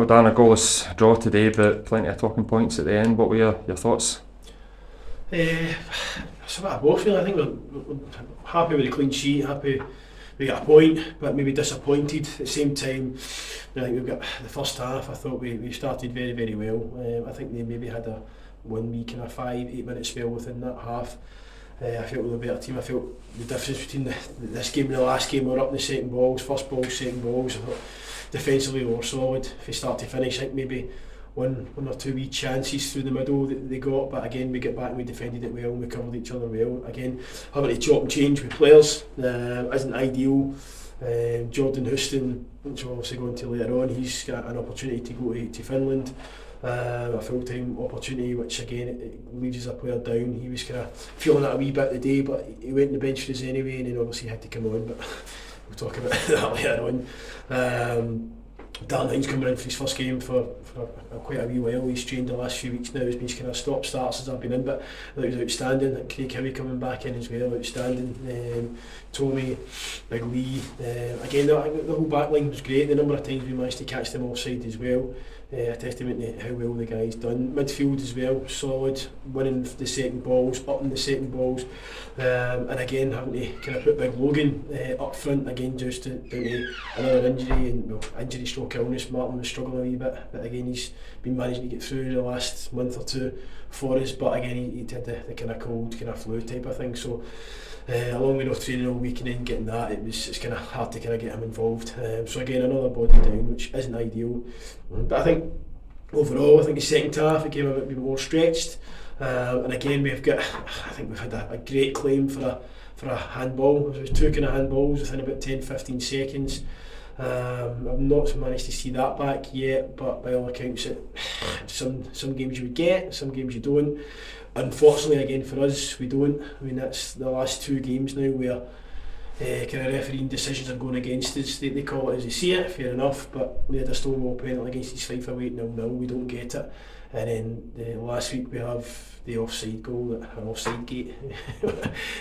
Well, Dan, a goalless draw today, but plenty of talking points at the end. What were your thoughts? It's a bit of both, really. I think we're happy with the clean sheet, happy we got a point, but maybe disappointed at the same time. I think we've got the first half. I thought we started very, very well. I think they maybe had a 1 week and a 5-8 minute spell within that half. I felt we were a better team. I felt the difference between this game and the last game, we were up in the second balls, first balls, second balls. I thought defensively we were solid. If we start to finish, I think maybe one or two wee chances through the middle that they got, but again we get back and we defended it well and we covered each other well. Again, having to chop and change with players isn't ideal. Jordan Houston, which we're obviously going to later on, he's got an opportunity to go to Finland, a full-time opportunity, which again it leaves us a player down. He was kind of feeling that a wee bit today, but he went on the bench for us anyway, and then obviously had to come on, but we'll talk about that later on. Darren Young's coming in for his first game for quite a wee while. He's trained the last few weeks now. He's been kind of stop-start since I've been in, but it was outstanding. Craig Howie coming back in as well, outstanding. Tommy, Big Lee. Again, the whole back line was great. The number of times we managed to catch them offside as well. A testament to how well the guys done. Midfield as well, solid, winning the second balls, up in the second balls, and again having to kind of put Big Logan up front again just down to another injury and injury stroke illness. Martin was struggling a wee bit, but again he's been managing to get through the last month or two for us. But again he had the kind of cold, kind of flu type of thing. So along with no training all week and then getting that, it's kind of hard to kind of get him involved. So again another body down, which isn't ideal. But I think overall, I think the second half it came a bit more stretched, and again we've had a great claim for a handball. There was two kind of handballs within about 10-15 seconds. I've not managed to see that back yet, but by all accounts, some games you would get, some games you don't. Unfortunately, again for us, we don't. I mean, that's the last two games now where kind of refereeing decisions are going against us. They call it as they see it, fair enough, but we had a Stonewall penalty against East Fife away 0-0, we don't get it. And then last week we have the offside goal, an offside gate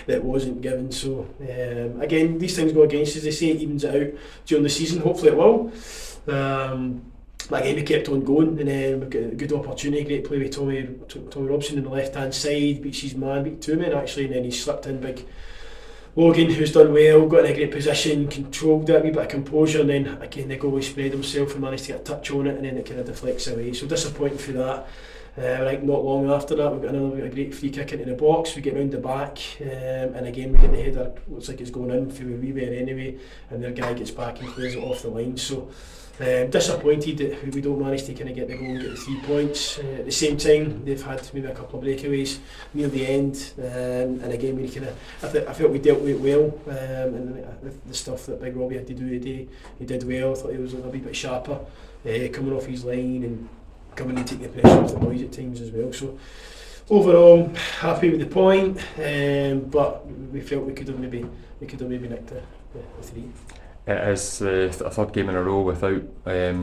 that wasn't given. So again, these things go against us. They say it evens it out during the season, hopefully it will. But again, we kept on going, and then we've got a good opportunity, great play with Tommy Robson on the left hand side, beats his man, beat two men actually, and then he slipped in Big Logan, who's done well, got in a great position, controlled it, a wee bit of composure, and then again the goalie spread himself and managed to get a touch on it, and then it kind of deflects away. So disappointing for that. I think not long after that we've got a great free kick into the box, we get round the back, and again we get the header, looks like it's going in for a wee bit anyway, and their guy gets back and clears it off the line. So disappointed that we don't manage to kind of get the goal and get the 3 points. At the same time, they've had maybe a couple of breakaways near the end, and again we kind of, I felt we dealt with it well, and the stuff that Big Robbie had to do today, he did well. I thought he was a wee bit sharper, coming off his line and coming and taking the pressure off the boys at times as well. So overall, happy with the point, but we felt we could have maybe nicked the 3. It is a third game in a row without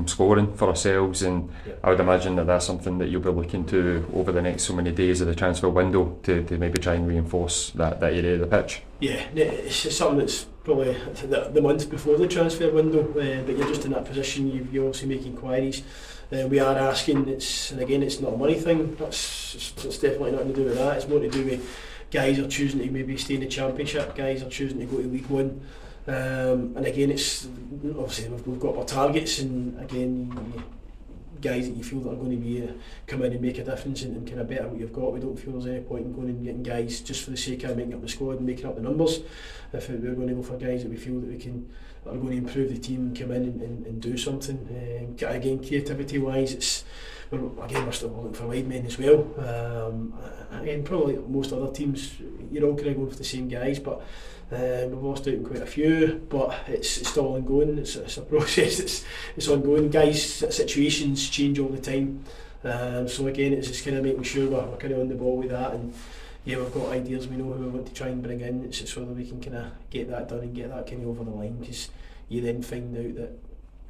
scoring for ourselves, and yeah. I would imagine that that's something that you'll be looking to over the next so many days of the transfer window to maybe try and reinforce that area of the pitch. Yeah, it's something that's probably the month before the transfer window, but you're just in that position, you obviously make inquiries. We are asking, and again it's not a money thing, it's definitely nothing to do with that, it's more to do with guys are choosing to maybe stay in the Championship, guys are choosing to go to League One. And again, it's obviously we've got our targets, and again, guys that you feel that are going to be come in and make a difference and kind of better what you've got. We don't feel there's any point in going and getting guys just for the sake of making up the squad and making up the numbers. If we're going to go for guys that we feel that are going to improve the team, come in and do something. Again, creativity wise, we're still looking for wide men as well. Again, probably like most other teams, you're all kind of going for the same guys, but we've lost out on quite a few, but it's still ongoing. It's a process. It's ongoing. Guys' situations change all the time. So again, it's just kind of making sure we're kind of on the ball with that. And yeah, we've got ideas. We know who we want to try and bring in. It's just whether we can kind of get that done and get that kind of over the line. Because you then find out that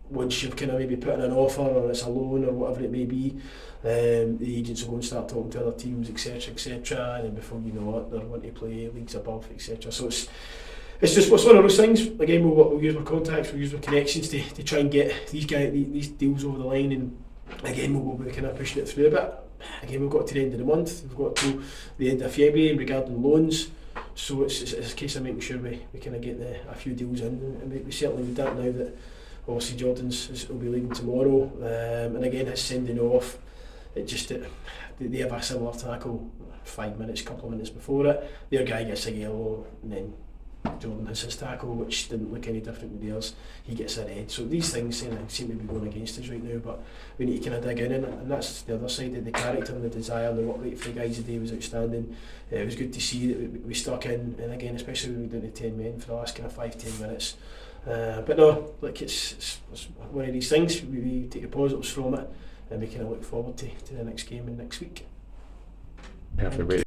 once you've kind of maybe put in an offer or it's a loan or whatever it may be, the agents will go and start talking to other teams, etc, and then before you know it, they're wanting to play leagues above, etc. So it's just one of those things. Again, we'll use our contacts, we'll use our connections to try and get these deals over the line, and again we'll be kind of pushing it through a bit. Again, we've got to the end of the month, we've got to the end of February regarding loans, so it's a case of making sure we kind of get a few deals in, and we certainly need that now that obviously Jordan's will be leaving tomorrow, and again his sending off, they have a similar tackle 5 minutes, couple of minutes before it, their guy gets a yellow, and then Jordan has his tackle, which didn't look any different to theirs, he gets a red. So these things seem to be going against us right now, but we need to kind of dig in, and that's the other side of the character and the desire and the work rate for the guys today was outstanding. It was good to see that we stuck in, and again especially when we were down to 10 men for the last kind of 5-10 minutes. But no, look, it's one of these things, we take the positives from it, and we kind of look forward to the next game and next week. Perfect way